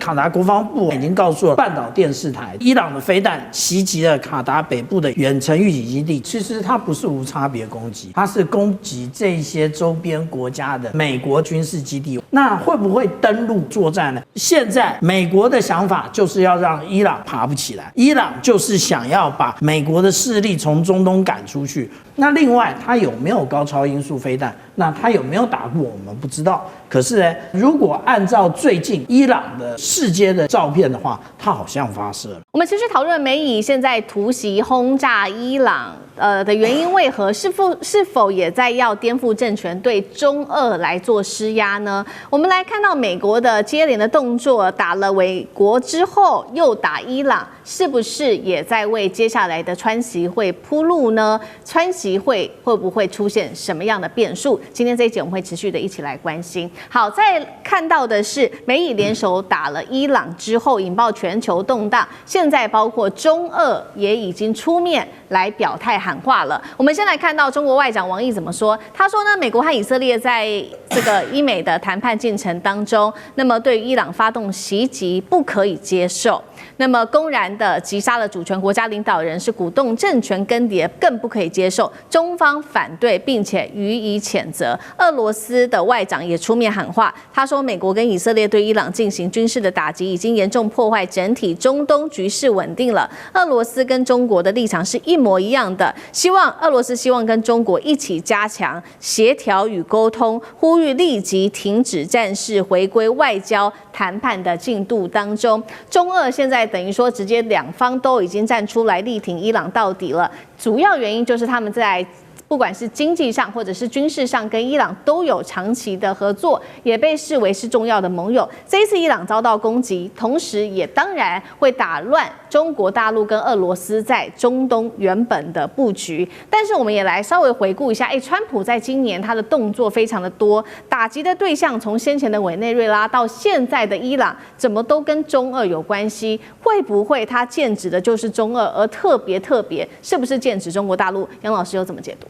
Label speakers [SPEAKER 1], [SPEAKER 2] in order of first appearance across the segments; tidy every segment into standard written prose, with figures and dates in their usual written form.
[SPEAKER 1] 卡达国防部已经告诉了半岛电视台，伊朗的飞弹袭击了卡达北部的远程预警基地。其实它不是无差别攻击，它是攻击这些周边国家的美国军事基地。那会不会登陆作战呢？现在美国的想法就是要让伊朗爬不起来，伊朗就是想要把美国的势力从中东赶出去。那另外，它有没有高超音速飞弹？那它有没有打过？我们不知道。可是呢，如果按照最近伊朗的世界的照片的话，它好像发射了。
[SPEAKER 2] 我们持续讨论美以现在突袭轰炸伊朗的原因为何？是否也在要颠覆政权，对中俄来做施压呢？我们来看到美国的接连的动作，打了美国之后又打伊朗，是不是也在为接下来的川习会铺路呢？川习会会不会出现什么样的变数？今天这一集我们会持续的一起来关心。好，再看到的是美以联手打了伊朗之后，引爆全球动荡。现在包括中俄也已经出面来表态喊话了。我们先来看到中国外长王毅怎么说。他说呢，美国和以色列在这个伊美的谈判进程当中，那么对于伊朗发动袭击不可以接受。那么公然的击杀了主权国家领导人，是鼓动政权更迭，更不可以接受。中方反对并且予以谴责。俄罗斯的外长也出面喊话，他说美国跟以色列对伊朗进行军事的打击，已经严重破坏整体中东局势稳定了。俄罗斯跟中国的立场是一模一样的，俄罗斯希望跟中国一起加强协调与沟通，呼吁立即停止战事，回归外交谈判的进度当中。中俄现在等于说直接两方都已经站出来力挺伊朗到底了，主要原因就是他们在不管是经济上或者是军事上，跟伊朗都有长期的合作，也被视为是重要的盟友。这一次伊朗遭到攻击，同时也当然会打乱中国大陆跟俄罗斯在中东原本的布局。但是我们也来稍微回顾一下，川普在今年他的动作非常的多，打击的对象从先前的委内瑞拉到现在的伊朗，怎么都跟中俄有关系？会不会他剑指的就是中俄，而特别是不是剑指中国大陆？杨老师又怎么解读？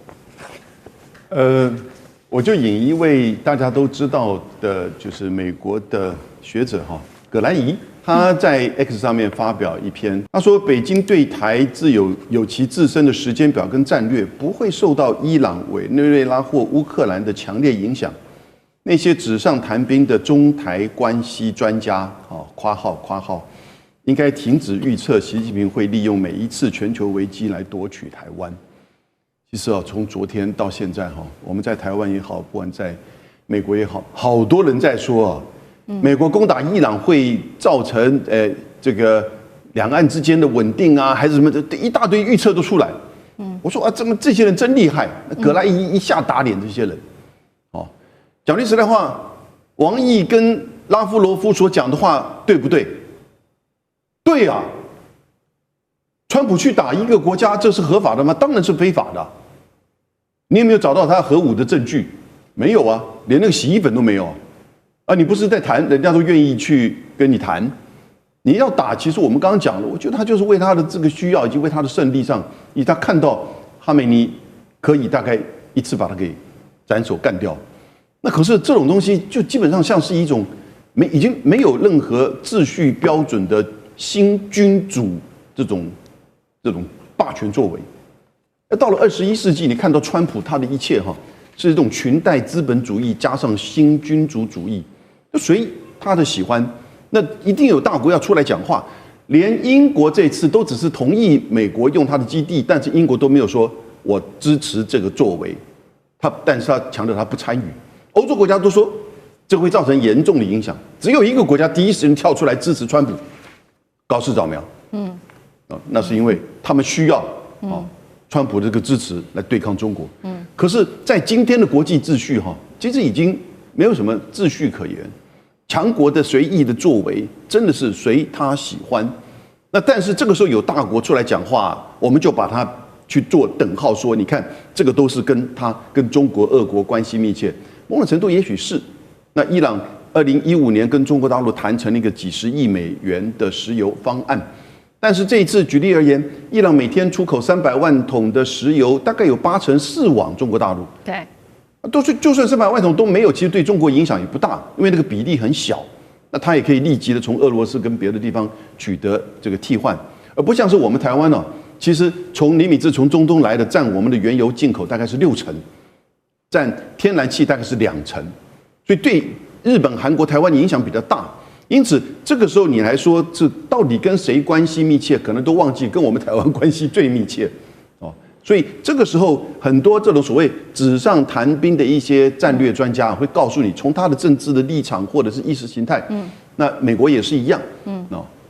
[SPEAKER 3] 我就引一位大家都知道的，就是美国的学者葛兰仪，他在 X 上面发表一篇，他说北京对台自有其自身的时间表跟战略，不会受到伊朗、委内瑞拉或乌克兰的强烈影响。那些纸上谈兵的中台关系专家括号应该停止预测习近平会利用每一次全球危机来夺取台湾。其实从昨天到现在我们在台湾也好，不管在美国也好，好多人在说美国攻打伊朗会造成这个两岸之间的稳定啊，还是什么的，一大堆预测都出来。我说这些人真厉害，葛莱伊一下打脸这些人。讲句实在话，王毅跟拉夫罗夫所讲的话对不对？对啊。川普去打一个国家，这是合法的吗？当然是非法的。你有没有找到他核武的证据？没有啊，连那个洗衣粉都没有啊！你不是在谈，人家都愿意去跟你谈。你要打，其实我们刚刚讲了，我觉得他就是为他的这个需要，以及为他的胜利上，以他看到哈梅尼可以大概一次把他给斩首干掉。那可是这种东西，就基本上像是一种已经没有任何秩序标准的新君主这种霸权作为。那到了21世纪，你看到川普他的一切是这种裙带资本主义加上新君主主义，就随他的喜欢。那一定有大国要出来讲话，连英国这次都只是同意美国用他的基地，但是英国都没有说我支持这个作为，但是他强调他不参与。欧洲国家都说这会造成严重的影响，只有一个国家第一时间跳出来支持川普，高市早苗。那是因为他们需要川普这个支持来对抗中国。可是，在今天的国际秩序其实已经没有什么秩序可言，强国的随意的作为真的是随他喜欢。那但是这个时候有大国出来讲话，我们就把它去做等号，说你看这个都是跟中国、俄国关系密切，某种程度也许是。那伊朗2015年跟中国大陆谈成了一个几十亿美元的石油方案。但是这一次，举例而言，伊朗每天出口300万桶的石油，大概有84%往中国大陆。
[SPEAKER 2] 对，
[SPEAKER 3] 就算300万桶都没有，其实对中国影响也不大，因为那个比例很小。那他也可以立即的从俄罗斯跟别的地方取得这个替换，而不像是我们台湾其实从尼米兹从中东来的占我们的原油进口大概是60%，占天然气大概是2%，所以对日本、韩国、台湾影响比较大。因此这个时候你来说，这到底跟谁关系密切，可能都忘记跟我们台湾关系最密切。所以这个时候，很多这种所谓纸上谈兵的一些战略专家会告诉你，从他的政治的立场或者是意识形态，那美国也是一样，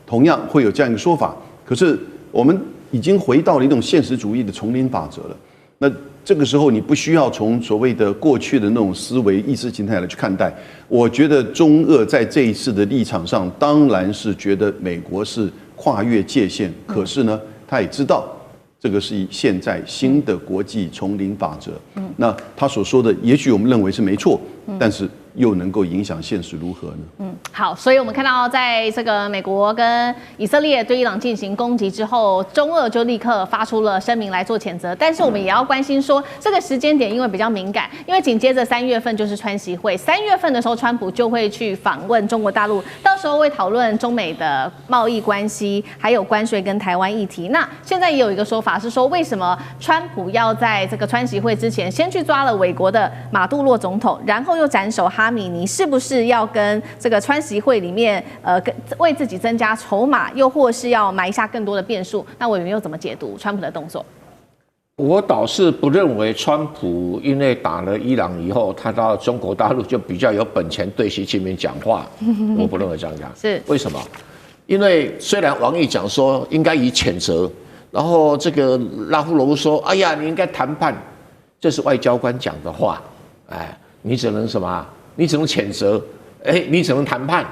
[SPEAKER 3] 同样会有这样一个说法。可是我们已经回到了一种现实主义的丛林法则了。那这个时候，你不需要从所谓的过去的那种思维、意识形态来去看待。我觉得中俄在这一次的立场上，当然是觉得美国是跨越界限，可是呢，他也知道。这个是现在新的国际丛林法则。那他所说的，也许我们认为是没错，但是又能够影响现实如何呢？
[SPEAKER 2] 好，所以我们看到，在这个美国跟以色列对伊朗进行攻击之后，中俄就立刻发出了声明来做谴责。但是我们也要关心说，这个时间点因为比较敏感，因为紧接着3月份就是川习会，3月份的时候，川普就会去访问中国大陆，到时候会讨论中美的贸易关系，还有关税跟台湾议题。那现在也有一个说法是说，为什么川普要在这个川习会之前先去抓了美国的马杜洛总统，然后又斩首哈米尼，是不是要跟这个川习会里面为自己增加筹码，又或是要埋下更多的变数？那委员又怎么解读川普的动作？
[SPEAKER 4] 我倒是不认为川普因为打了伊朗以后，他到中国大陆就比较有本钱对习近平讲话。我不认为这样讲。
[SPEAKER 2] 是
[SPEAKER 4] 为什么？因为虽然王毅讲说应该以谴责，然后这个拉夫罗夫说：“哎呀，你应该谈判。”这是外交官讲的话。哎，你只能什么？你只能谴责。哎，你只能谈判。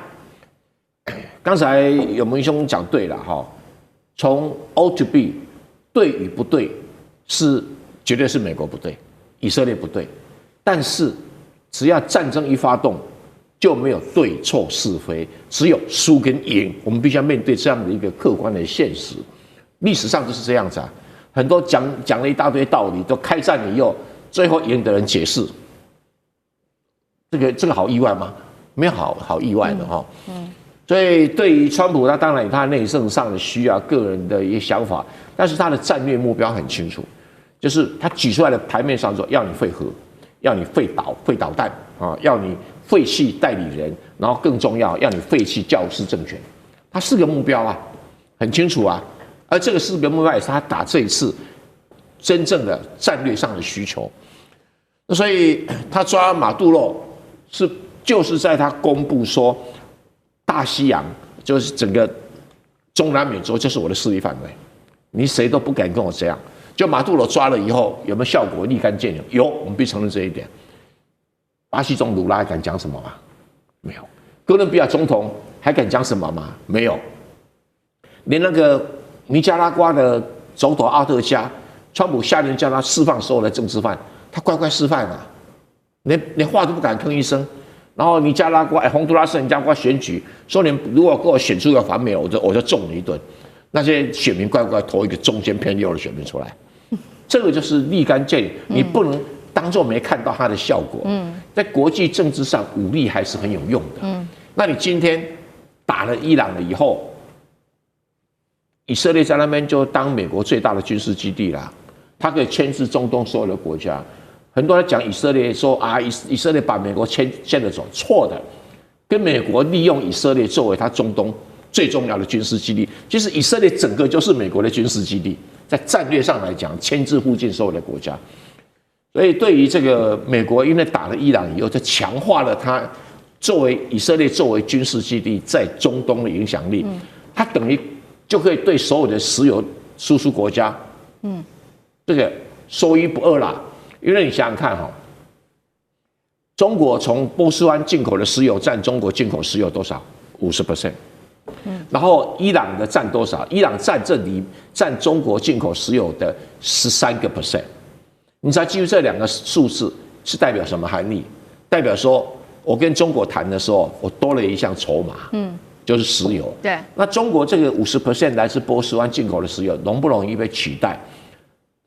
[SPEAKER 4] 刚才有文兄讲对了哈，从 O to B， 对与不对是绝对是美国不对，以色列不对，但是只要战争一发动，就没有对错是非，只有输跟赢。我们必须要面对这样的一个客观的现实。历史上就是这样子啊，很多讲了一大堆道理，都开战以后，最后赢的人解释。这个好意外吗？没有好意外的哈。所以对于川普，他当然有他内政上的需要、个人的一些想法，但是他的战略目标很清楚，就是他举出来的牌面上说，要你废核，要你废导弹啊，要你废弃代理人，然后更重要，要你废弃教师政权。他4个目标啊，很清楚啊。而这个4个目标也是他打这一次真正的战略上的需求。那所以他抓马杜罗就是在他公布说，大西洋就是整个中南美洲就是我的势力范围，你谁都不敢跟我这样。就马杜罗抓了以后有没有效果？立竿见影，有，我们必须承认这一点。巴西总统卢拉还敢讲什么吗？没有。哥伦比亚总统还敢讲什么吗？没有。连那个尼加拉瓜的总统阿特加，川普下令叫他释放所有的政治犯，他乖乖释放啊，连话都不敢吭一声。然后尼加拉瓜、洪都拉斯尼加拉瓜选举，说你如果给我选出一个反美，我就揍你一顿。那些选民乖乖投一个中间偏右的选民出来，这个就是立竿见影，你不能当作没看到它的效果。在国际政治上，武力还是很有用的。那你今天打了伊朗了以后，以色列在那边就当美国最大的军事基地啦，它可以牵制中东所有的国家。很多人讲以色列说啊，以色列把美国牵着走，错的。跟美国利用以色列作为它中东最重要的军事基地，其实以色列整个就是美国的军事基地，在战略上来讲，牵制附近所有的国家。所以对于这个美国，因为打了伊朗以后，就强化了它作为以色列作为军事基地在中东的影响力，它等于就可以对所有的石油输出国家，这个说一不二啦。因为你想想看哈，中国从波斯湾进口的石油占中国进口石油多少？50%。然后伊朗的占多少？伊朗占中国进口石油的13%。你才记住这2个数字是代表什么含义？代表说我跟中国谈的时候，我多了一项筹码，就是石油。
[SPEAKER 2] 对。
[SPEAKER 4] 那中国这个50%来自波斯湾进口的石油，容不容易被取代？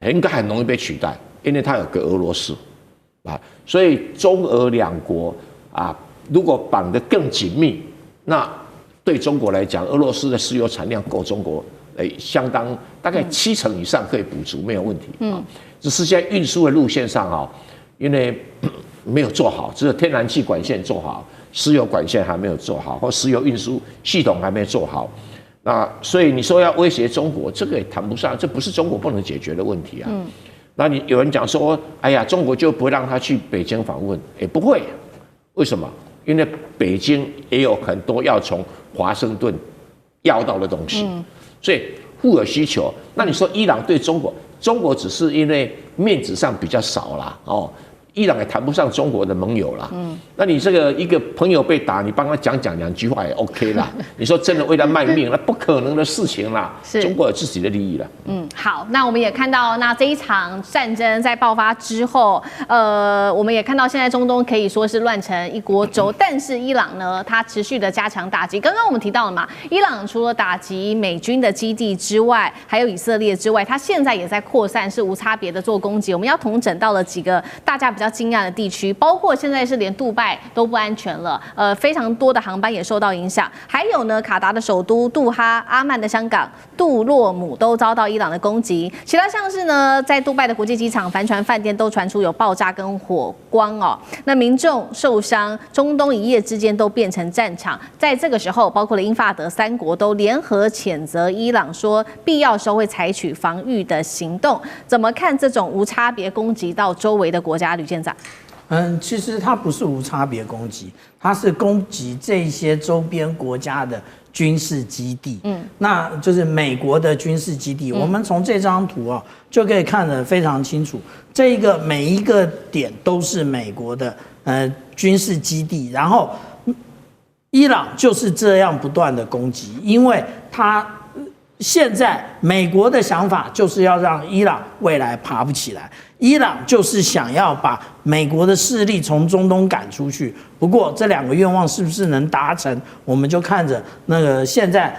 [SPEAKER 4] 应该很容易被取代。因为它有个俄罗斯，所以中俄两国如果绑得更紧密，那对中国来讲，俄罗斯的石油产量够中国相当大概70%以上可以补足，没有问题。只是现在运输的路线上因为没有做好，只有天然气管线做好，石油管线还没有做好，或石油运输系统还没做好。那所以你说要威胁中国，这个也谈不上，这不是中国不能解决的问题啊。那你有人讲说，哎呀，中国就不会让他去北京访问，不会，为什么？因为北京也有很多要从华盛顿要到的东西，所以互有需求。那你说伊朗对中国只是因为面子上比较少啦，伊朗也谈不上中国的盟友啦。那你这个一个朋友被打，你帮他讲2句话也 OK 啦。你说真的为他卖命，那不可能的事情啦。中国有自己的利益啦。
[SPEAKER 2] 好，那我们也看到，那这一场战争在爆发之后，我们也看到现在中东可以说是乱成一锅粥。但是伊朗呢，它持续的加强打击。刚刚我们提到了嘛，伊朗除了打击美军的基地之外，还有以色列之外，它现在也在扩散，是无差别的做攻击。我们要统整到了几个大家比较惊讶的地区，包括现在是连杜拜都不安全了，非常多的航班也受到影响。还有呢，卡达的首都杜哈、阿曼的香港、杜洛姆都遭到伊朗的攻击。其他像是呢，在杜拜的国际机场、帆船饭店都传出有爆炸跟火光那民众受伤，中东一夜之间都变成战场。在这个时候，包括了英法德3国都联合谴责伊朗，说必要时候会采取防御的行动。怎么看这种无差别攻击到周围的国家，吕舰长？
[SPEAKER 1] 其实它不是无差别攻击，它是攻击这些周边国家的军事基地。那就是美国的军事基地。我们从这张图就可以看得非常清楚，这个每一个点都是美国的军事基地，然后伊朗就是这样不断的攻击，因为它现在美国的想法就是要让伊朗未来爬不起来。伊朗就是想要把美国的势力从中东赶出去，不过这2个愿望是不是能达成，我们就看着那个现在，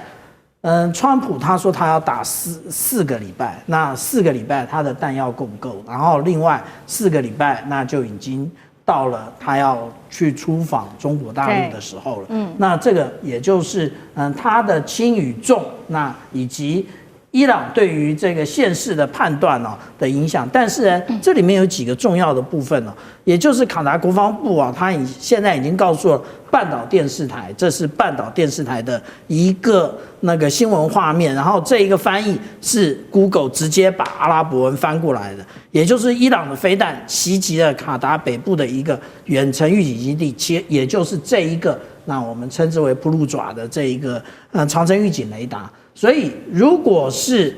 [SPEAKER 1] 川普他说他要打四个礼拜，那4个礼拜他的弹药够不够？然后另外4个礼拜那就已经到了他要去出访中国大陆的时候了。那这个也就是他的轻与重，那以及伊朗对于这个现势的判断的影响。但是呢，这里面有几个重要的部分也就是卡达国防部他现在已经告诉了半岛电视台，这是半岛电视台的一个那个新闻画面，然后这一个翻译是 Google 直接把阿拉伯文翻过来的，也就是伊朗的飞弹袭击了卡达北部的一个远程预警基地，也就是这一个那我们称之为普鲁爪的这一个长程预警雷达。所以如果是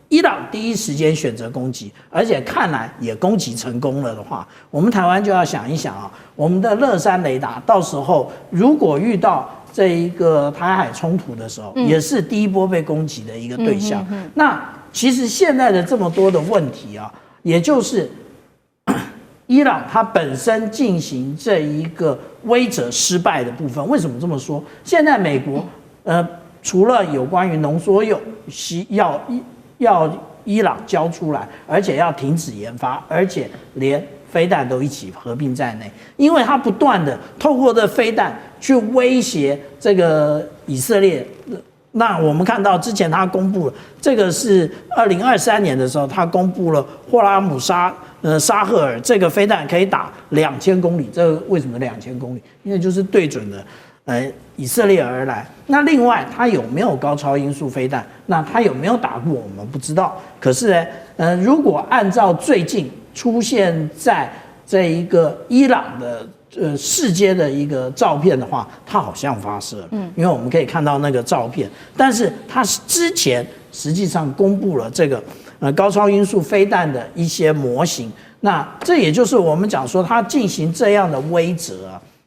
[SPEAKER 1] 伊朗第一时间选择攻击，而且看来也攻击成功了的话，我们台湾就要想一想我们的乐山雷达到时候如果遇到这一个台海冲突的时候，也是第一波被攻击的一个对象。那其实现在的这么多的问题也就是伊朗它本身进行这一个威慑失败的部分。为什么这么说？现在美国除了有关于浓缩铀要伊朗交出来，而且要停止研发，而且连飞弹都一起合并在内，因为它不断的透过这飞弹去威胁这个以色列。那我们看到之前他公布了，这个是2023年的时候，他公布了霍拉姆沙赫尔这个飞弹可以打2000公里。这个为什么2000公里？因为就是对准了以色列而来。那另外它有没有高超音速飞弹？那它有没有打过我们不知道。可是呢，如果按照最近出现在这一个伊朗的世界的一个照片的话，它好像发射了。因为我们可以看到那个照片，但是它之前实际上公布了这个高超音速飞弹的一些模型。那这也就是我们讲说它进行这样的威慑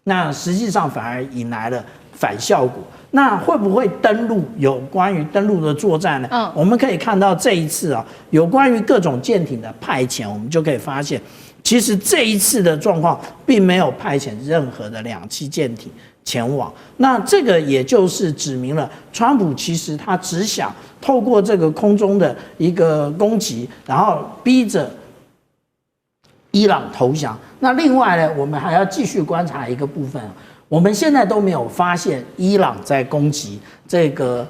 [SPEAKER 1] 那实际上反而引来了反效果。那会不会登陆？有关于登陆的作战呢？我们可以看到这一次有关于各种舰艇的派遣，我们就可以发现，其实这一次的状况并没有派遣任何的2栖舰艇前往。那这个也就是指明了，川普其实他只想透过这个空中的一个攻击，然后逼着伊朗投降。那另外呢，我们还要继续观察一个部分。我们现在都没有发现伊朗在攻击这个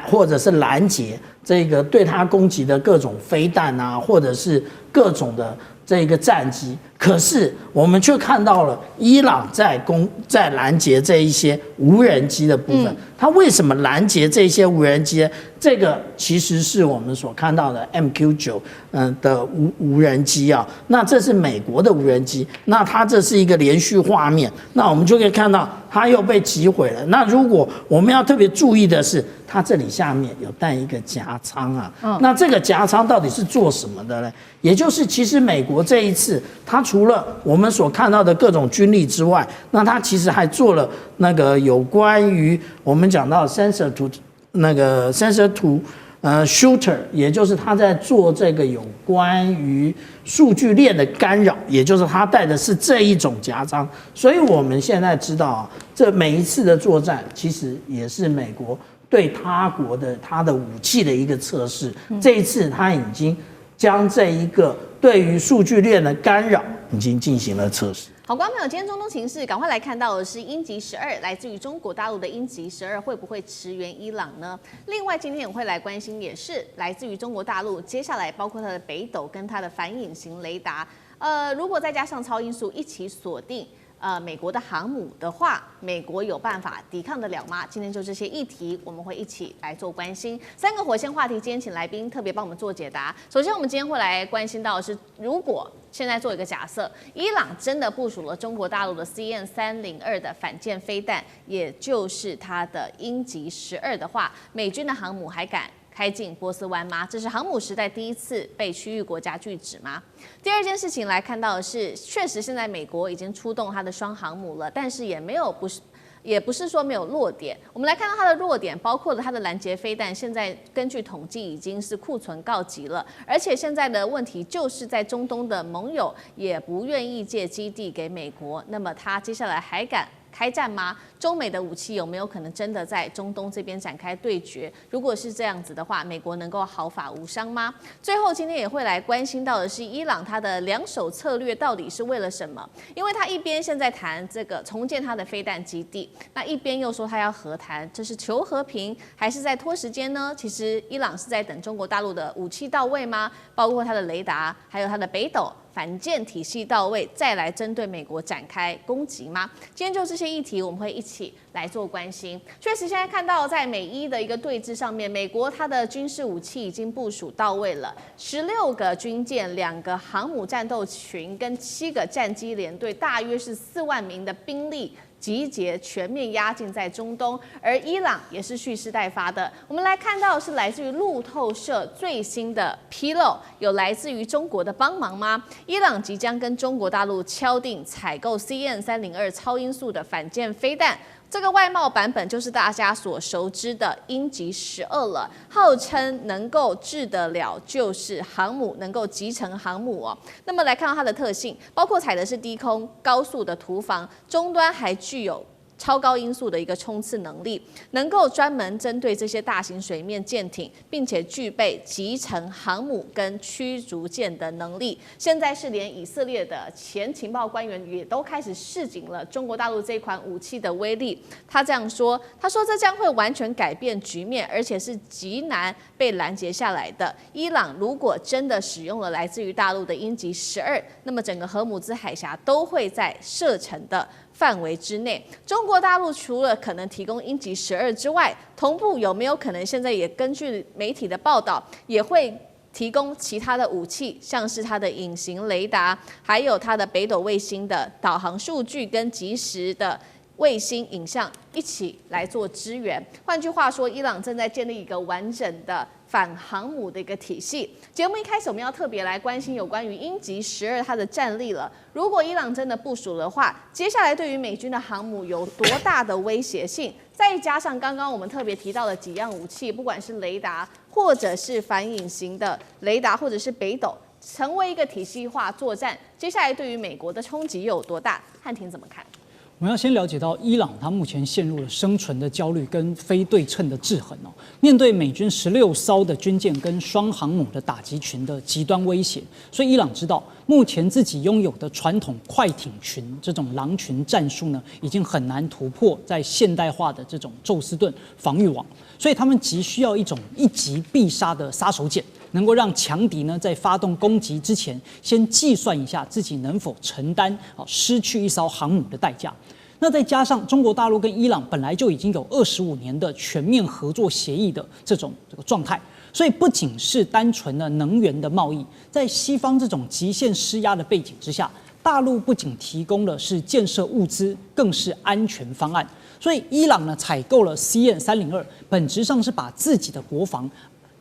[SPEAKER 1] 或者是拦截这个对他攻击的各种飞弹啊，或者是各种的这个战机，可是我们却看到了伊朗在拦截这一些无人机的部分。它为什么拦截这些无人机呢？这个其实是我们所看到的 MQ9 的无人机啊。那这是美国的无人机，那它这是一个连续画面，那我们就可以看到它又被击毁了。那如果我们要特别注意的是，它这里下面有带一个夹舱啊。那这个夹舱到底是做什么的呢？也就是其实美国这一次，它除了我们所看到的各种军力之外，那它其实还做了那个有关于我们讲到 sensor to shooter， 也就是他在做这个有关于数据链的干扰，也就是他带的是这一种夹舱。所以我们现在知道啊，这每一次的作战其实也是美国对他国的他的武器的一个测试。这一次他已经将这一个对于数据链的干扰已经进行了测试。
[SPEAKER 2] 好，观众朋友，今天中东情势赶快来看到的是鹰击12，来自于中国大陆的鹰击12会不会驰援伊朗呢？另外，今天也会来关心，也是来自于中国大陆，接下来包括它的北斗跟它的反隐形雷达，如果再加上超音速一起锁定。美国的航母的话，美国有办法抵抗得了吗？今天就这些议题，我们会一起来做关心。3个火线话题，今天请来宾特别帮我们做解答。首先，我们今天会来关心到的是，如果现在做一个假设，伊朗真的部署了中国大陆的 CN-302的反舰飞弹，也就是它的鹰击12的话，美军的航母还敢开进波斯湾吗？这是航母时代第一次被区域国家拒止吗？第二件事情来看到的是，确实现在美国已经出动它的双航母了，但是也不是说没有弱点。我们来看到它的弱点，包括了它的拦截飞弹，现在根据统计已经是库存告急了，而且现在的问题就是在中东的盟友也不愿意借基地给美国，那么它接下来还敢开战吗？中美的武器有没有可能真的在中东这边展开对决？如果是这样子的话，美国能够毫发无伤吗？最后，今天也会来关心到的是，伊朗它的两手策略到底是为了什么？因为他一边现在谈这个重建他的飞弹基地，那一边又说他要和谈，这是求和平还是在拖时间呢？其实伊朗是在等中国大陆的武器到位吗？包括它的雷达，还有它的北斗反舰体系到位，再来针对美国展开攻击吗？今天就这些议题，我们会一起来做关心。确实，现在看到在美伊的一个对峙上面，美国它的军事武器已经部署到位了，16个军舰、2个航母战斗群跟7个战机联队，大约是4万名的兵力集结，全面压境在中东，而伊朗也是蓄势待发的。我们来看到是来自于路透社最新的披露，有来自于中国的帮忙吗？伊朗即将跟中国大陆敲定采购 CN-302超音速的反舰飞弹。这个外贸版本就是大家所熟知的鹰击12了，号称能够制得了就是航母，能够集成航母哦。那么来看到它的特性，包括采的是低空高速的图防，终端还具有超高音速的一个冲刺能力，能够专门针对这些大型水面舰艇，并且具备集成航母跟驱逐舰的能力。现在是连以色列的前情报官员也都开始示警了中国大陆这款武器的威力。他这样说，他说这将会完全改变局面，而且是极难被拦截下来的。伊朗如果真的使用了来自于大陆的鹰击12，那么整个荷姆兹海峡都会在射程的范围之内。中国大陆除了可能提供鹰击12之外，同步有没有可能现在也根据媒体的报道，也会提供其他的武器，像是它的隐形雷达，还有它的北斗卫星的导航数据跟即时的卫星影像一起来做支援。换句话说，伊朗正在建立一个完整的反航母的一个体系。节目一开始我们要特别来关心有关于鹰击12它的战力了。如果伊朗真的部署的话，接下来对于美军的航母有多大的威胁性？再加上刚刚我们特别提到的几样武器，不管是雷达，或者是反隐形的雷达，或者是北斗，成为一个体系化作战，接下来对于美国的冲击又有多大？汉庭怎么看？
[SPEAKER 5] 我们要先了解到，伊朗它目前陷入了生存的焦虑跟非对称的制衡哦。面对美军16艘的军舰跟双航母的打击群的极端威胁，所以伊朗知道，目前自己拥有的传统快艇群这种狼群战术呢，已经很难突破在现代化的这种宙斯盾防御网，所以他们急需要一种一击必杀的杀手锏。能够让强敌呢在发动攻击之前，先计算一下自己能否承担失去一艘航母的代价。那再加上中国大陆跟伊朗本来就已经有25年的全面合作协议的这个状态，所以不仅是单纯的能源的贸易，在西方这种极限施压的背景之下，大陆不仅提供的是建设物资，更是安全方案。所以伊朗呢采购了 CN-302，本质上是把自己的国防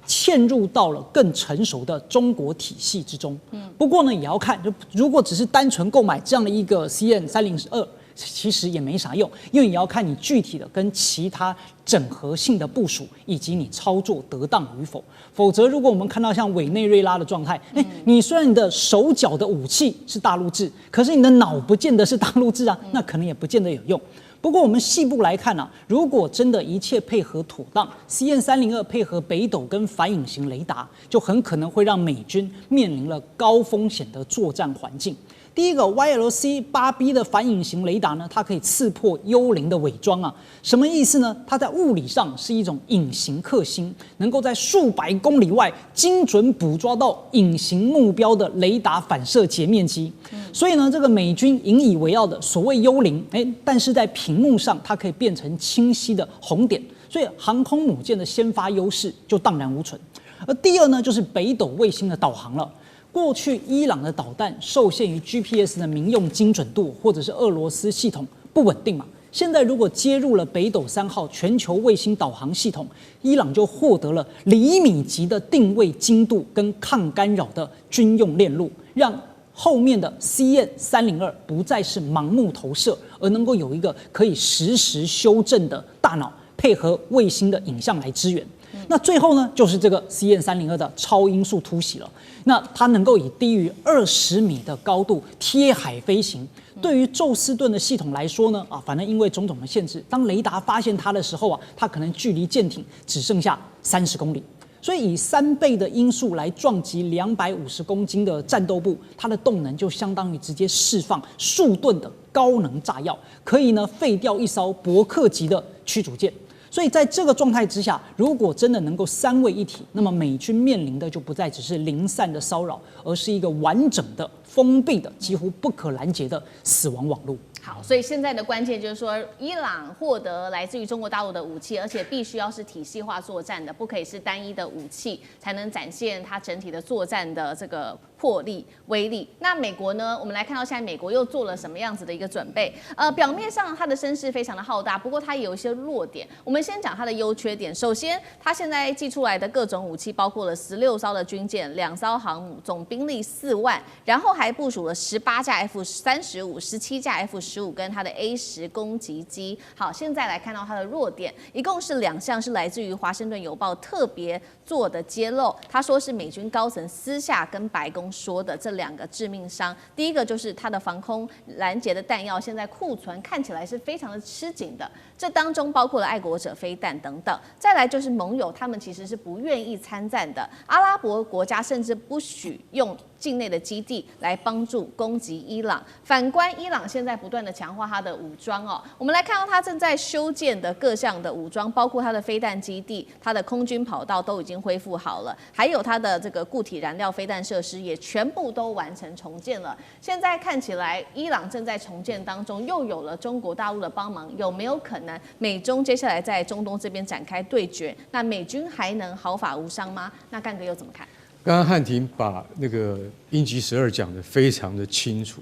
[SPEAKER 5] 嵌入到了更成熟的中国体系之中。不过呢，也要看，如果只是单纯购买这样的一个 CN-302，其实也没啥用，因为也要看你具体的跟其他整合性的部署，以及你操作得当与否。否则，如果我们看到像委内瑞拉的状态，你虽然你的手脚的武器是大陆制，可是你的脑不见得是大陆制啊，那可能也不见得有用。不过我们细部来看啊，如果真的一切配合妥当 ，CN-302配合北斗跟反隐形雷达，就很可能会让美军面临了高风险的作战环境。第一个 YLC-8B 的反隐形雷达呢，它可以刺破幽灵的伪装啊，什么意思呢？它在物理上是一种隐形克星，能够在数百公里外精准捕捉到隐形目标的雷达反射截面积。所以呢，这个美军引以为傲的所谓幽灵，但是在屏幕上它可以变成清晰的红点，所以航空母舰的先发优势就荡然无存。而第二呢，就是北斗卫星的导航了。过去伊朗的导弹受限于 GPS 的民用精准度，或者是俄罗斯系统不稳定嘛。现在如果接入了北斗3号全球卫星导航系统，伊朗就获得了厘米级的定位精度跟抗干扰的军用链路，让后面的 CN-302不再是盲目投射，而能够有一个可以实时修正的大脑，配合卫星的影像来支援。那最后呢，就是这个 CN-302的超音速突袭了。那它能够以低于20米的高度贴海飞行。对于宙斯盾的系统来说呢，反正因为种种的限制，当雷达发现它的时候啊，它可能距离舰艇只剩下30公里。所以以3倍的音速来撞击250公斤的战斗部，它的动能就相当于直接释放数吨的高能炸药，可以呢废掉一艘伯克级的驱逐舰。所以在这个状态之下，如果真的能够3位一体，那么美军面临的就不再只是零散的骚扰，而是一个完整的、封闭的、几乎不可拦截的死亡网络。
[SPEAKER 2] 好，所以现在的关键就是说，伊朗获得来自于中国大陆的武器，而且必须要是体系化作战的，不可以是单一的武器，才能展现它整体的作战的这个魄力、威力。那美国呢？我们来看到现在美国又做了什么样子的一个准备？表面上它的声势非常的浩大，不过它也有一些弱点。我们先讲它的优缺点。首先，它现在寄出来的各种武器，包括了16艘的军舰、2艘航母，总兵力4万，然后还部署了18架 F-35、17架 F-15。跟它的 A10攻击机。好，现在来看到它的弱点，一共是2项，是来自于《华盛顿邮报》特别做的揭露。他说是美军高层私下跟白宫说的这2个致命伤。第一个就是它的防空拦截的弹药，现在库存看起来是非常的吃紧的，这当中包括了爱国者飞弹等等。再来就是盟友，他们其实是不愿意参战的，阿拉伯国家甚至不许用境内的基地来帮助攻击伊朗。反观伊朗现在不断的强化它的武装哦，我们来看到它正在修建的各项的武装，包括它的飞弹基地、它的空军跑道都已经恢复好了，还有它的这个固体燃料飞弹设施也全部都完成重建了。现在看起来，伊朗正在重建当中，又有了中国大陆的帮忙，有没有可能美中接下来在中东这边展开对决？那美军还能毫发无伤吗？那干哥又怎么看？
[SPEAKER 6] 刚刚汉庭把那个鹰击12讲得非常的清楚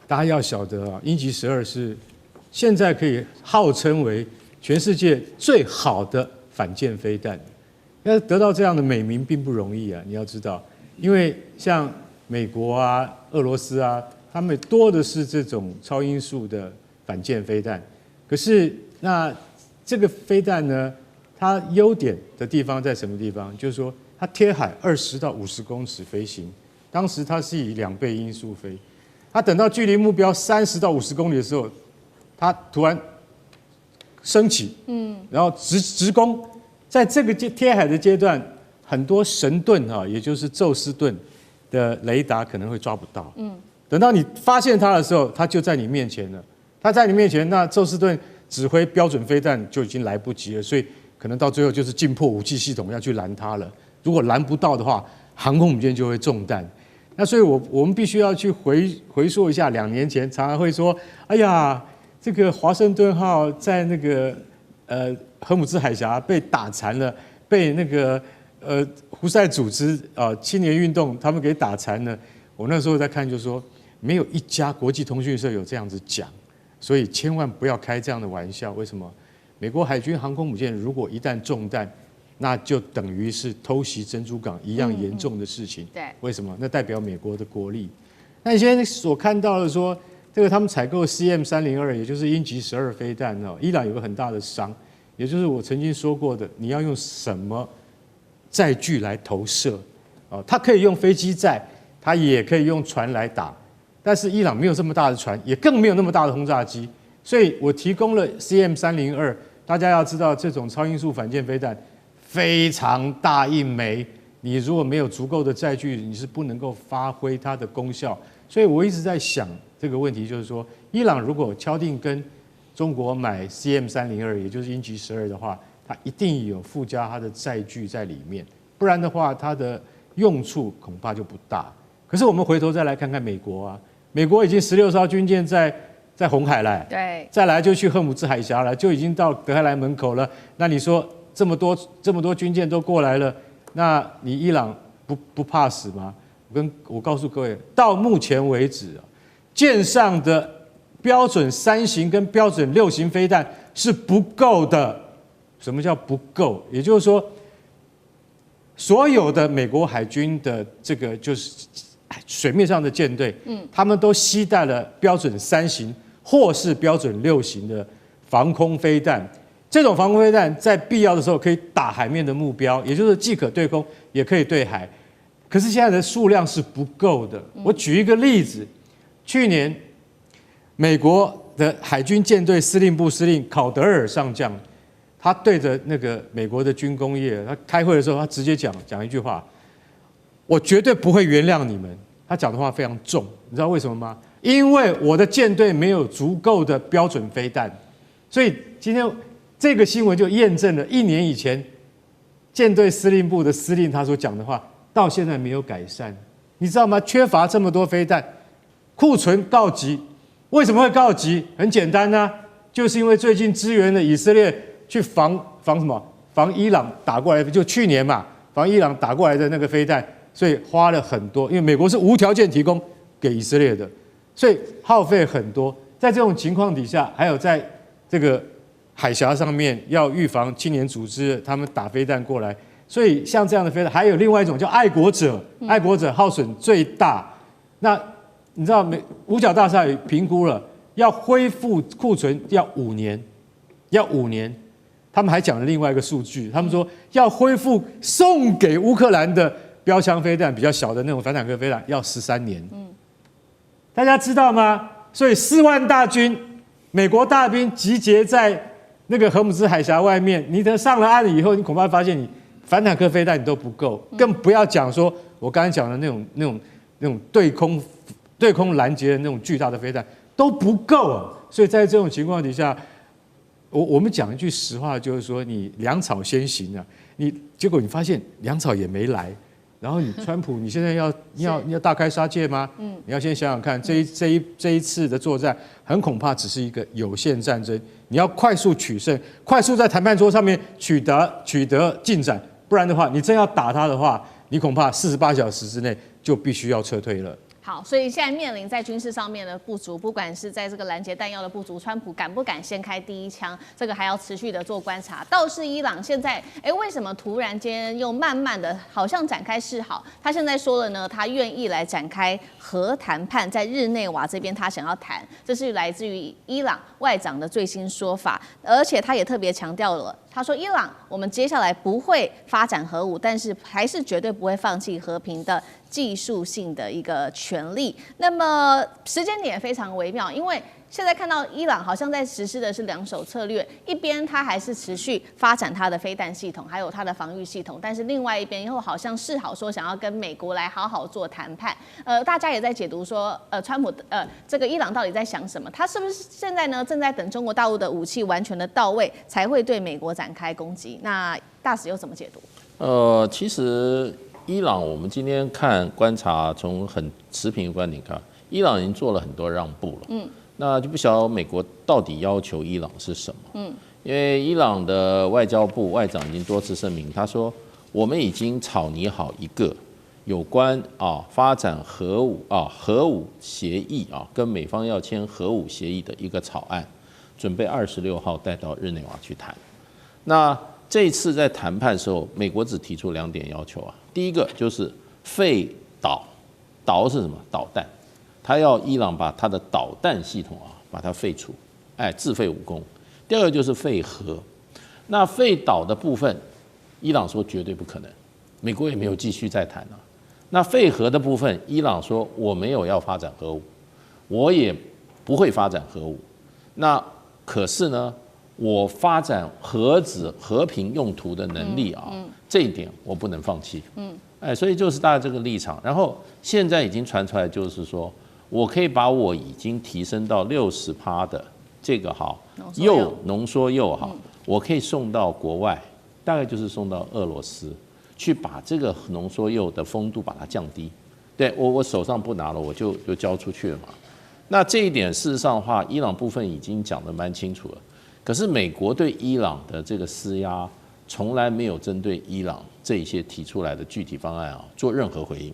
[SPEAKER 6] 大家要晓得啊，鹰击12是现在可以号称为全世界最好的反舰飞弹，要得到这样的美名并不容易啊，你要知道，因为像美国啊、俄罗斯啊，他们多的是这种超音速的反舰飞弹，可是那这个飞弹呢，它优点的地方在什么地方？就是说它贴海20到50公尺飞行，当时它是以2倍音速飞，它等到距离目标30到50公里的时候，它突然升起，然后直攻，在这个贴海的阶段，很多神盾也就是宙斯盾的雷达可能会抓不到，等到你发现它的时候，它就在你面前了。它在你面前，那宙斯盾指挥标准飞弹就已经来不及了，所以可能到最后就是进破武器系统要去拦它了。如果拦不到的话，航空母舰就会中弹。那所以我们必须要去回溯一下，2年前常常会说，哎呀，这个华盛顿号在那个荷姆兹海峡被打残了，被那个胡塞组织青年运动他们给打残了。我那时候在看就说，没有一家国际通讯社有这样子讲，所以千万不要开这样的玩笑。为什么？美国海军航空母舰如果一旦中弹，那就等于是偷袭珍珠港一样严重的事情。
[SPEAKER 2] 对，
[SPEAKER 6] 为什么？那代表美国的国力。那你现在所看到的说，这个他们采购 CM302，也就是鹰击12飞弹伊朗有个很大的伤，也就是我曾经说过的，你要用什么载具来投射？它可以用飞机载，它也可以用船来打，但是伊朗没有这么大的船，也更没有那么大的轰炸机，所以我提供了 CM302。大家要知道，这种超音速反舰飞弹非常大一枚，你如果没有足够的载具，你是不能够发挥它的功效。所以我一直在想这个问题，就是说，伊朗如果敲定跟中国买 CM302，也就是鹰击12的话，它一定有附加它的载具在里面，不然的话，它的用处恐怕就不大。可是我们回头再来看看美国啊，美国已经16艘军舰在红海了，
[SPEAKER 2] 对，
[SPEAKER 6] 再来就去荷姆兹海峡了，就已经到德黑兰门口了。那你说这么多军舰都过来了，那你伊朗不怕死吗？我告诉各位，到目前为止舰上的标准3型跟标准6型飞弹是不够的。什么叫不够？也就是说，所有的美国海军的这个就是水面上的舰队，他们都携带了标准3型或是标准6型的防空飞弹。这种防空飞弹在必要的时候可以打海面的目标，也就是既可对空也可以对海。可是现在的数量是不够的。我举一个例子，去年美国的海军舰队司令部司令考德尔上将，他对着那个美国的军工业，他开会的时候，他直接讲一句话：我绝对不会原谅你们。他讲的话非常重，你知道为什么吗？因为我的舰队没有足够的标准飞弹。所以今天这个新闻就验证了1年以前舰队司令部的司令他所讲的话，到现在没有改善。你知道吗？缺乏这么多飞弹，库存告急。为什么会告急？很简单啊，就是因为最近支援了以色列去防什么？防伊朗打过来，就去年嘛，防伊朗打过来的那个飞弹，所以花了很多。因为美国是无条件提供给以色列的，所以耗费很多。在这种情况底下，还有在这个海峡上面要预防青年组织他们打飞弹过来，所以像这样的飞弹，还有另外一种叫爱国者，爱国者耗损最大。那你知道五角大厦评估了，要恢复库存要5年，要5年。他们还讲了另外一个数据，他们说要恢复送给乌克兰的标枪飞弹，比较小的那种反坦克飞弹，要13年。大家知道吗？所以4万大军，美国大兵集結在那个荷姆兹海峡外面，你等上了岸以后，你恐怕发现你反坦克飞弹你都不够，更不要讲说我刚才讲的那种对空拦截的那种巨大的飞弹都不够啊。所以在这种情况底下，我们讲一句实话，就是说你粮草先行啊，结果你发现粮草也没来，然后你川普你现在要大开杀戒吗？你要先想想看，这一次的作战很恐怕只是一个有限战争，你要快速取胜，快速在谈判桌上面取得进展，不然的话，你真要打他的话，你恐怕48小时之内就必须要撤退了。
[SPEAKER 2] 好，所以现在面临在军事上面的不足，不管是在这个拦截弹药的不足，川普敢不敢先开第一枪，这个还要持续的做观察。倒是伊朗现在，为什么突然间又慢慢的好像展开示好？他现在说了呢，他愿意来展开核谈判，在日内瓦这边他想要谈，这是来自于伊朗外长的最新说法，而且他也特别强调了。他说：“伊朗，我们接下来不会发展核武，但是还是绝对不会放弃和平的技术性的一个权利。”那么时间点也非常微妙，因为现在看到伊朗好像在实施的是两手策略，一边它还是持续发展它的飞弹系统，还有它的防御系统，但是另外一边又好像示好说想要跟美国来好好做谈判。大家也在解读说，川普这个伊朗到底在想什么？他是不是现在呢正在等中国大陆的武器完全的到位，才会对美国展开攻击？那大使又怎么解读？
[SPEAKER 7] 其实伊朗我们今天观察，从很持平的观点看，伊朗已经做了很多让步了。那就不晓得美国到底要求伊朗是什么。因为伊朗的外交部外长已经多次声明，他说我们已经草拟好一个有关发展核武协议跟美方要签核武协议的一个草案，准备26号带到日内瓦去谈。那这一次在谈判的时候，美国只提出2点要求第一个就是废导是什么？导弹，他要伊朗把他的导弹系统把它废除，自废武功。第二个就是废核。那废导的部分，伊朗说绝对不可能，美国也没有继续再谈那废核的部分，伊朗说我没有要发展核武，我也不会发展核武。那可是呢，我发展核子和平用途的能力这一点我不能放弃。所以就是大概这个立场。然后现在已经传出来，就是说我可以把我已经提升到60%的这个浓缩铀我可以送到国外，大概就是送到俄罗斯去，把这个浓缩铀的风度把它降低。对我手上不拿了，我就交出去了嘛。那这一点事实上的话，伊朗部分已经讲得蛮清楚了。可是美国对伊朗的这个施压，从来没有针对伊朗这一些提出来的具体方案做任何回应，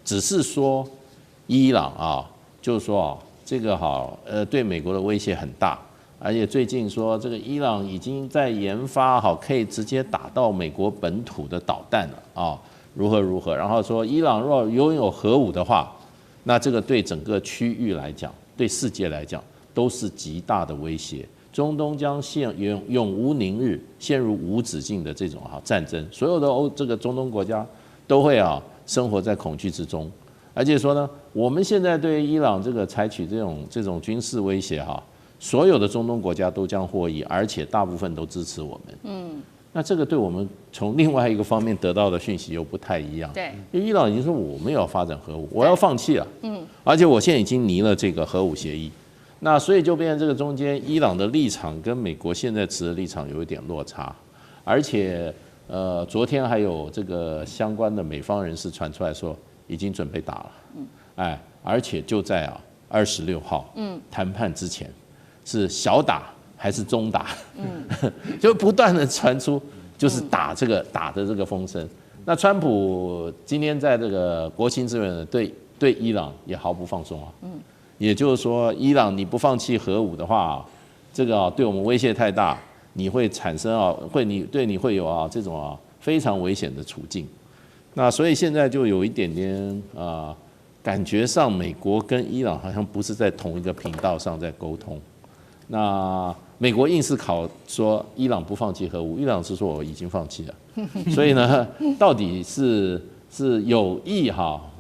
[SPEAKER 7] 只是说伊朗就是说这个对美国的威胁很大，而且最近说这个伊朗已经在研发可以直接打到美国本土的导弹了如何，然后说伊朗若拥有核武的话，那这个对整个区域来讲，对世界来讲都是极大的威胁。中东将永无宁日，陷入无止境的这种战争，所有的这个中东国家都会生活在恐惧之中。而且说呢，我们现在对伊朗这个采取这种军事威胁所有的中东国家都将获益，而且大部分都支持我们。那这个对我们从另外一个方面得到的讯息又不太一样。
[SPEAKER 2] 对，
[SPEAKER 7] 因为伊朗已经说我没有发展核武，我要放弃了。而且我现在已经拟了这个核武协议。那所以就变成这个中间，伊朗的立场跟美国现在持的立场有一点落差，而且昨天还有这个相关的美方人士传出来说已经准备打了，而且就在26号谈判之前是小打还是中打，就不断的传出就是打的这个风声。那川普今天在这个国情咨文对伊朗也毫不放松也就是说，伊朗你不放弃核武的话，这个对我们威胁太大，你会产生你会有这种非常危险的处境。那所以现在就有一点点感觉上美国跟伊朗好像不是在同一个频道上在沟通。那美国硬是说伊朗不放弃核武，伊朗是说我已经放弃了。所以呢，到底是有意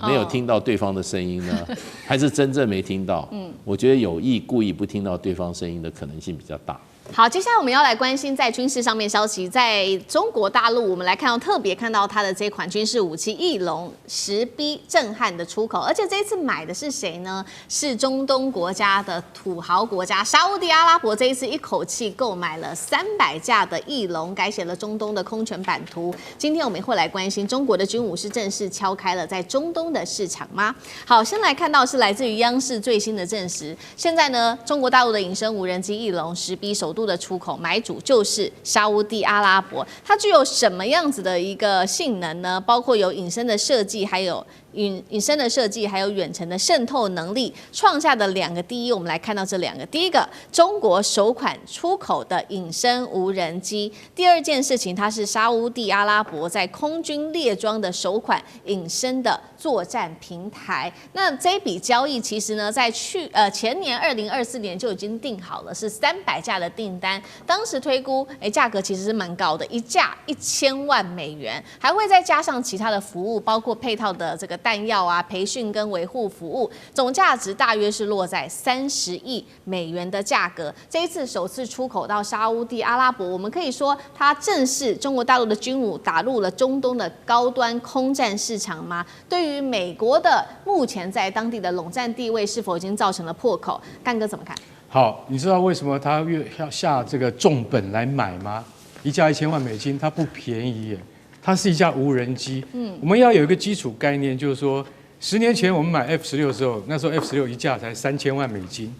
[SPEAKER 7] 没有听到对方的声音呢，还是真正没听到？我觉得有意故意不听到对方声音的可能性比较大。
[SPEAKER 2] 好，接下来我们要来关心在军事上面消息，在中国大陆，我们来特别看到它的这款军事武器翼龙10B 震撼的出口，而且这一次买的是谁呢？是中东国家的土豪国家沙烏地阿拉伯，这一次一口气购买了300架的翼龙，改写了中东的空权版图。今天我们会来关心中国的军武是正式敲开了在中东的市场吗？好，先来看到是来自于央视最新的证实，现在呢，中国大陆的隐身无人机翼龙10B 首度的出口买主就是沙烏地阿拉伯，它具有什么样子的一个性能呢？包括有隐身的设计，还有隐身的设计，还有远程的渗透能力，创下的2个第一。我们来看到这2个，第一个，中国首款出口的隐身无人机；第二件事情，它是沙烏地阿拉伯在空军列装的首款隐身的作战平台。那这一笔交易其实呢，在前年2024年就已经定好了，是300架的订单。当时推估，价格其实是蛮高的，一架1000万美元，还会再加上其他的服务，包括配套的这个弹药啊、培训跟维护服务，总价值大约是落在30亿美元的价格。这一次首次出口到沙烏地阿拉伯，我们可以说它正是中国大陆的军武打入了中东的高端空战市场吗？对于美国的目前在当地的垄断地位，是否已经造成了破口？干哥怎么看？
[SPEAKER 6] 好，你知道为什么他要下这个重本来买吗？一架1000万美金，它不便宜耶。它是一架无人机。我们要有一个基础概念，就是说，10年前我们买F-16的时候，那时候F-16一架才3000万美金。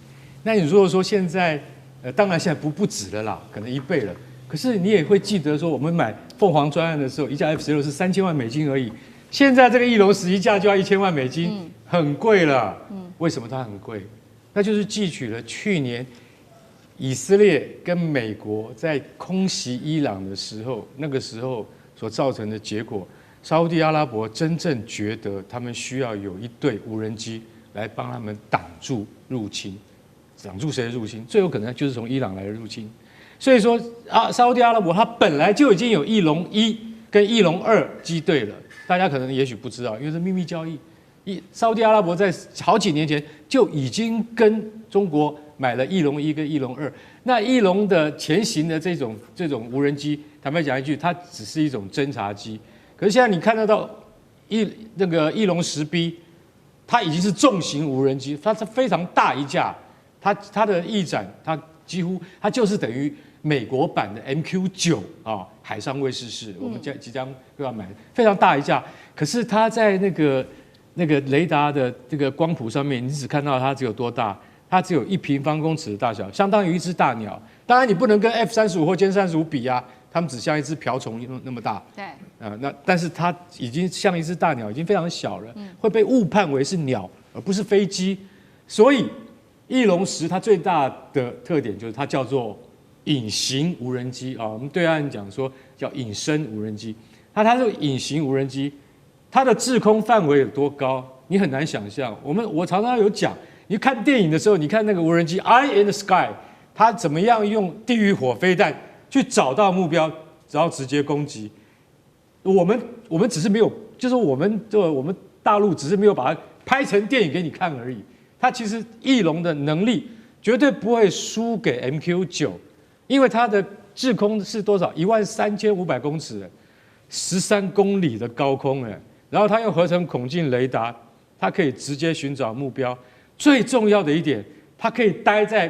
[SPEAKER 6] 那你如果说现在，当然现在不止了啦，可能1倍了。可是你也会记得说，我们买凤凰专案的时候，一架F-16是3000万美金而已。现在这个翼龙10一架就要1000万美金，很贵了。为什么它很贵？那就是汲取了去年以色列跟美国在空袭伊朗的时候，那个时候所造成的结果。沙烏地阿拉伯真正觉得他们需要有一队无人机来帮他们挡住入侵，挡住谁的入侵？最有可能就是从伊朗来的入侵。所以说沙烏地阿拉伯它本来就已经有翼龙1跟翼龙2机队了，大家可能也许不知道，因为是秘密交易。沙烏地阿拉伯在好几年前就已经跟中国买了翼龙1跟翼龙2。那翼龙的前行的这种无人机，坦白讲一句，它只是一种侦察机。可是现在你看得到那个翼龙10B， 它已经是重型无人机，它是非常大一架，它的翼展它几乎它就是等于美国版的 MQ9海上卫士式，我们即将要买，非常大一架。可是它在那个雷达的这个光谱上面，你只看到它只有多大？它只有1平方公尺的大小，相当于一只大鸟。当然你不能跟 F-35或歼35比啊，它们只像一只瓢虫那么大。
[SPEAKER 2] 对。
[SPEAKER 6] 但是它已经像一只大鸟，已经非常小了，会被误判为是鸟而不是飞机。所以翼龙10它最大的特点就是它叫做隐形无人机啊。我们对岸讲说叫隐身无人机，它是隐形无人机。它的制空范围有多高，你很难想象。我常常有讲，你看电影的时候，你看那个无人机《Eye in the Sky》，它怎么样用地狱火飞弹去找到目标，然后直接攻击。我们只是没有，就是我们大陆只是没有把它拍成电影给你看而已。它其实翼龙的能力绝对不会输给 MQ9，因为它的制空是多少？13500公尺，13公里的高空然后它用合成孔径雷达，它可以直接寻找目标。最重要的一点，它可以待在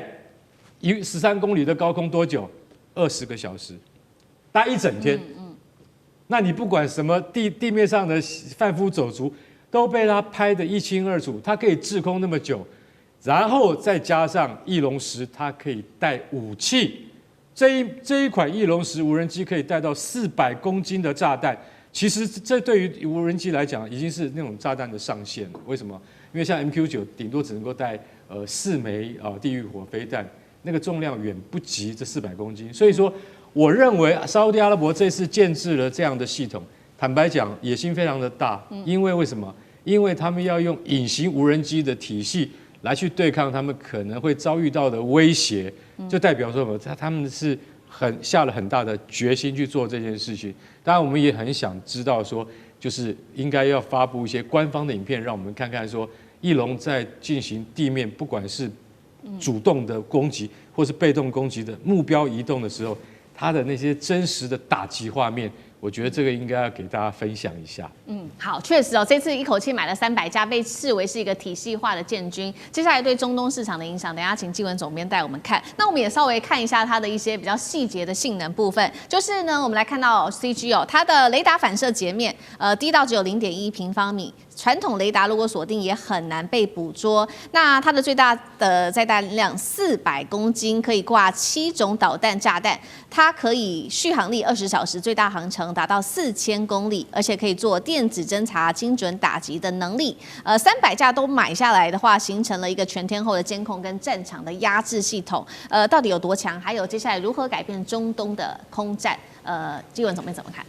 [SPEAKER 6] 13公里的高空多久？20个小时，待一整天。那你不管什么地面上的贩夫走卒，都被它拍得一清二楚。它可以制空那么久，然后再加上翼龙10，它可以带武器。这一款翼龙10无人机可以带到400公斤的炸弹。其实这对于无人机来讲，已经是那种炸弹的上限了。为什么？因为像 MQ9 顶多只能够带4枚地狱火飞弹，那个重量远不及这400公斤。所以说，我认为沙烏地阿拉伯这次建制了这样的系统，坦白讲，野心非常的大。因为什么？因为他们要用隐形无人机的体系来去对抗他们可能会遭遇到的威胁，就代表说什么？他们是下了很大的决心去做这件事情。当然，我们也很想知道说，就是应该要发布一些官方的影片，让我们看看说，翼龙在进行地面不管是主动的攻击或是被动攻击的目标移动的时候，它的那些真实的打击画面。我觉得这个应该要给大家分享一下。
[SPEAKER 2] 好，确实这次一口气买了300架，被视为是一个体系化的建军。接下来对中东市场的影响，等一下请纪文总编带我们看。那我们也稍微看一下它的一些比较细节的性能部分。就是呢，我们来看到 CG 它的雷达反射截面，低到只有0.1平方米。传统雷达如果锁定也很难被捕捉。那它的最大的载弹量400公斤，可以挂7种导弹炸弹。它可以续航力20小时，最大航程达到4000公里，而且可以做电子侦察、精准打击的能力。300架都买下来的话，形成了一个全天候的监控跟战场的压制系统。到底有多强？还有接下来如何改变中东的空战？纪文总编怎么看？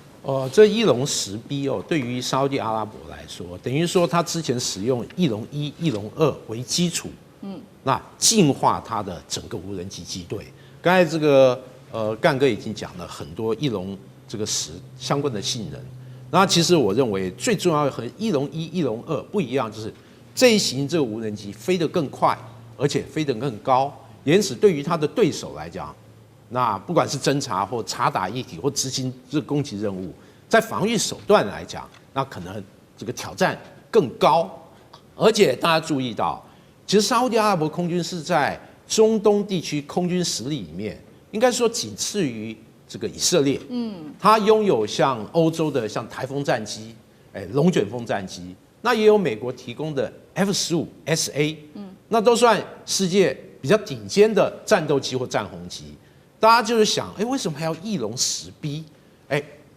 [SPEAKER 8] 这翼龙10B对于沙烏地阿拉伯来说，等于说它之前使用翼龙1、翼龙2为基础，那进化它的整个无人机机队。刚才这个干哥已经讲了很多翼龙这个10相关的性能。那其实我认为最重要的和翼龙1、翼龙2不一样，就是这一型这个无人机飞得更快，而且飞得更高，因此对于它的对手来讲，那不管是侦察或察打一体或执行这攻击任务，在防御手段来讲，那可能这个挑战更高。而且大家注意到，其实沙烏地阿拉伯空军是在中东地区空军实力里面，应该说仅次于这个以色列。它拥有像欧洲的像台风战机，龙卷风战机，那也有美国提供的 F-15SA，那都算世界比较顶尖的战斗机或战轰机。大家就是想，为什么还要翼龙10B？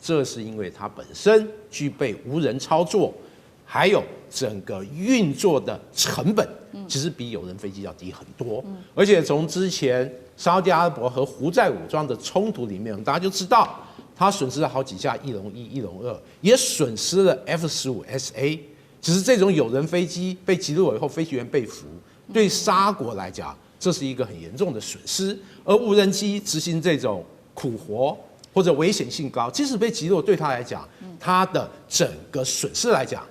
[SPEAKER 8] 这是因为它本身具备无人操作，还有整个运作的成本，其实比有人飞机要低很多。而且从之前沙烏地阿拉伯和胡塞武装的冲突里面，大家就知道，它损失了好几架翼龙1、翼龙2，也损失了 F-15SA。其实这种有人飞机被击落以后，飞行员被俘，对沙国来讲，这是一个很严重的损失。而无人机执行这种苦活或者危险性高，即使被击落，对他来讲，他的整个损失来讲，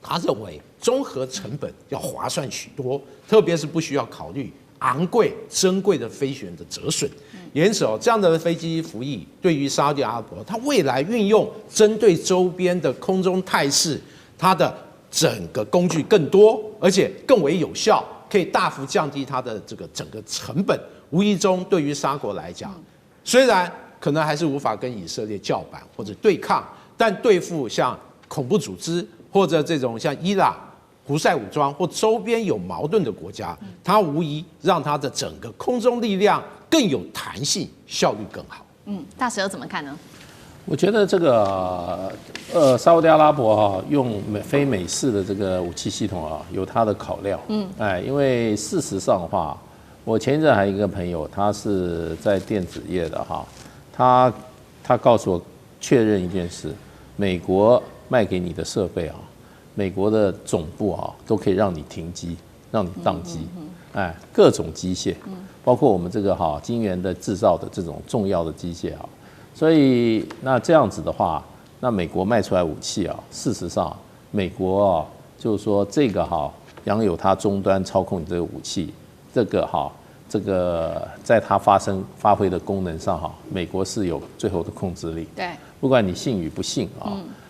[SPEAKER 8] 他认为综合成本要划算许多，特别是不需要考虑昂贵、珍贵的飞行员的折损。因此这样的飞机服役对于沙烏地阿拉伯，它未来运用针对周边的空中态势，它的整个工具更多，而且更为有效，可以大幅降低它的这个整个成本。无意中对于沙国来讲，虽然可能还是无法跟以色列叫板或者对抗，但对付像恐怖组织或者这种像伊朗、胡塞武装或周边有矛盾的国家，它无疑让它的整个空中力量更有弹性，效率更好。
[SPEAKER 2] 大使又怎么看呢？
[SPEAKER 7] 我觉得这个沙烏地阿拉伯用非美式的这个武器系统有它的考量。因为事实上的话，我前一阵还有一个朋友，他是在电子业的他告诉我确认一件事，美国卖给你的设备美国的总部都可以让你停机，让你宕机，各种机械，包括我们这个晶圆的制造的这种重要的机械所以那这样子的话，那美国卖出来武器事实上美国就是说这个拥有它终端操控你这个武器，这个在它发挥的功能上美国是有最后的控制力。
[SPEAKER 2] 对，
[SPEAKER 7] 不管你信与不信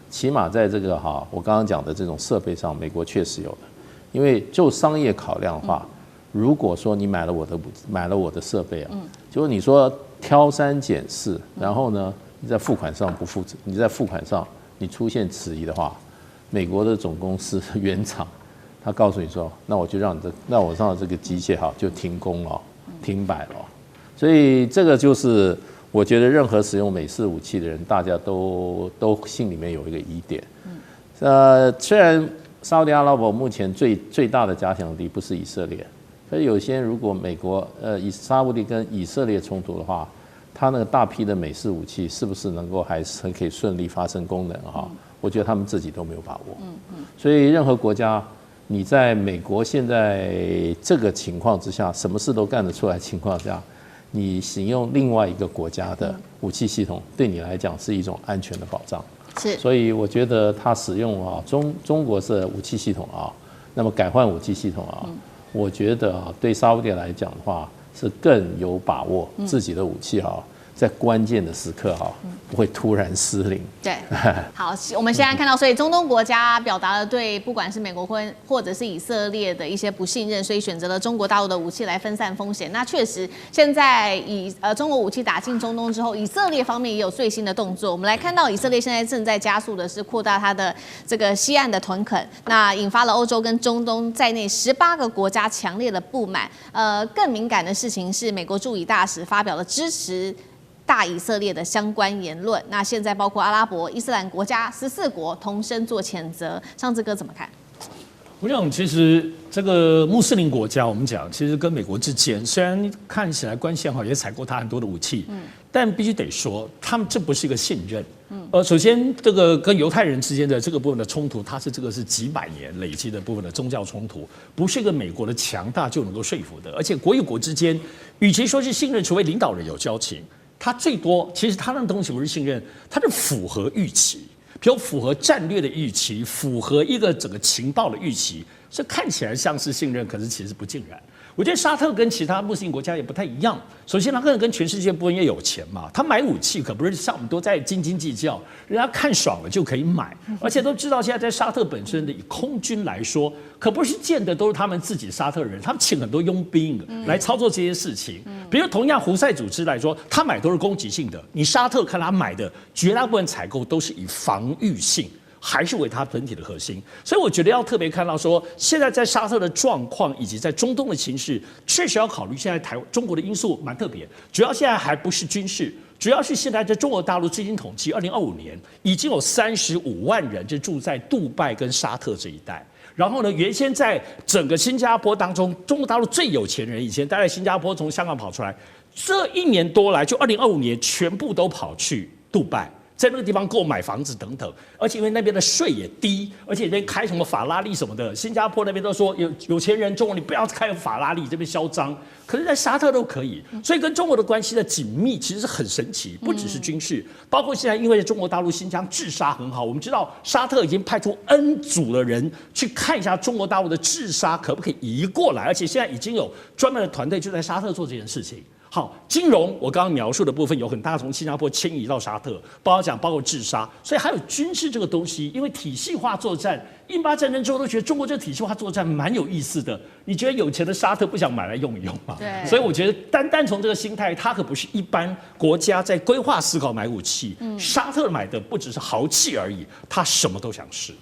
[SPEAKER 7] 起码在这个我刚刚讲的这种设备上，美国确实有的。因为就商业考量的话，如果说你买了我的设备结果你说挑三拣四，然后呢你在付款上不负责，你在付款上你出现迟疑的话，美国的总公司原厂他告诉你说，那我就让我让这个机械就停工了，停摆了。所以这个就是我觉得任何使用美式武器的人，大家都心里面有一个疑点。虽然沙烏地阿拉伯目前最大的加强敌不是以色列，所以有些如果美国沙烏地跟以色列冲突的话，它那个大批的美式武器是不是能够还是可以顺利发生功能我觉得他们自己都没有把握。所以任何国家，你在美国现在这个情况之下，什么事都干得出来的情况下，你使用另外一个国家的武器系统，对你来讲是一种安全的保障。所以我觉得他使用中国式武器系统那么改换武器系统我觉得对沙烏地来讲的话是更有把握自己的武器在关键的时刻不会突然失灵。
[SPEAKER 2] 对，好，我们现在看到，所以中东国家表达了对不管是美国或者是以色列的一些不信任，所以选择了中国大陆的武器来分散风险。那确实，现在中国武器打进中东之后，以色列方面也有最新的动作。我们来看到，以色列现在正在加速的是扩大它的这个西岸的屯垦，那引发了欧洲跟中东在内18个国家强烈的不满。更敏感的事情是，美国驻以大使发表了支持大以色列的相关言论，那现在包括阿拉伯、伊斯兰国家14国同声做谴责。上次哥怎么看？
[SPEAKER 9] 我想，其实这个穆斯林国家，我们讲，其实跟美国之间虽然看起来关系好，也采购他很多的武器，但必须得说，他们这不是一个信任。首先，这个跟犹太人之间的这个部分的冲突，这个是几百年累积的部分的宗教冲突，不是一个美国的强大就能够说服的。而且国与国之间，与其说是信任，除非领导人有交情。他最多，其实他那东西不是信任，他是符合预期。比如符合战略的预期，符合一个整个情报的预期，这看起来像是信任，可是其实不尽然。我觉得沙特跟其他穆斯林国家也不太一样。首先，他可能跟全世界不因为有钱嘛，他买武器可不是像我们都在斤斤计较，人家看爽了就可以买，而且都知道现在在沙特本身的以空军来说，可不是见的都是他们自己沙特人，他们请很多佣兵来操作这些事情。比如同样胡塞组织来说，他买都是攻击性的，你沙特看他买的绝大部分采购都是以防御性。还是为它本体的核心，所以我觉得要特别看到说，现在在沙特的状况以及在中东的情势，确实要考虑现在中国的因素蛮特别，主要现在还不是军事，主要是现在在中国大陆最新统计，2025年已经有35万人就住在杜拜跟沙特这一带。然后呢，原先在整个新加坡当中，中国大陆最有钱人以前待在新加坡，从香港跑出来，这1年多来，就2025年全部都跑去杜拜。在那个地方购买房子等等，而且因为那边的税也低，而且连开什么法拉利什么的，新加坡那边都说有钱人中国你不要开法拉利，这边嚣张。可是，在沙特都可以，所以跟中国的关系的紧密其实是很神奇，不只是军事，包括现在因为中国大陆新疆治沙很好，我们知道沙特已经派出 N 组的人去看一下中国大陆的治沙可不可以移过来，而且现在已经有专门的团队就在沙特做这件事情。好，金融我刚刚描述的部分有很大从新加坡迁移到沙特，包括治沙，所以还有军事这个东西，因为体系化作战，印巴战争之后都觉得中国这个体系化作战蛮有意思的。你觉得有钱的沙特不想买来用一用吗？
[SPEAKER 2] 对。
[SPEAKER 9] 所以我觉得单从这个心态，它可不是一般国家在规划思考买武器，沙特买的不只是豪气而已，他什么都想试。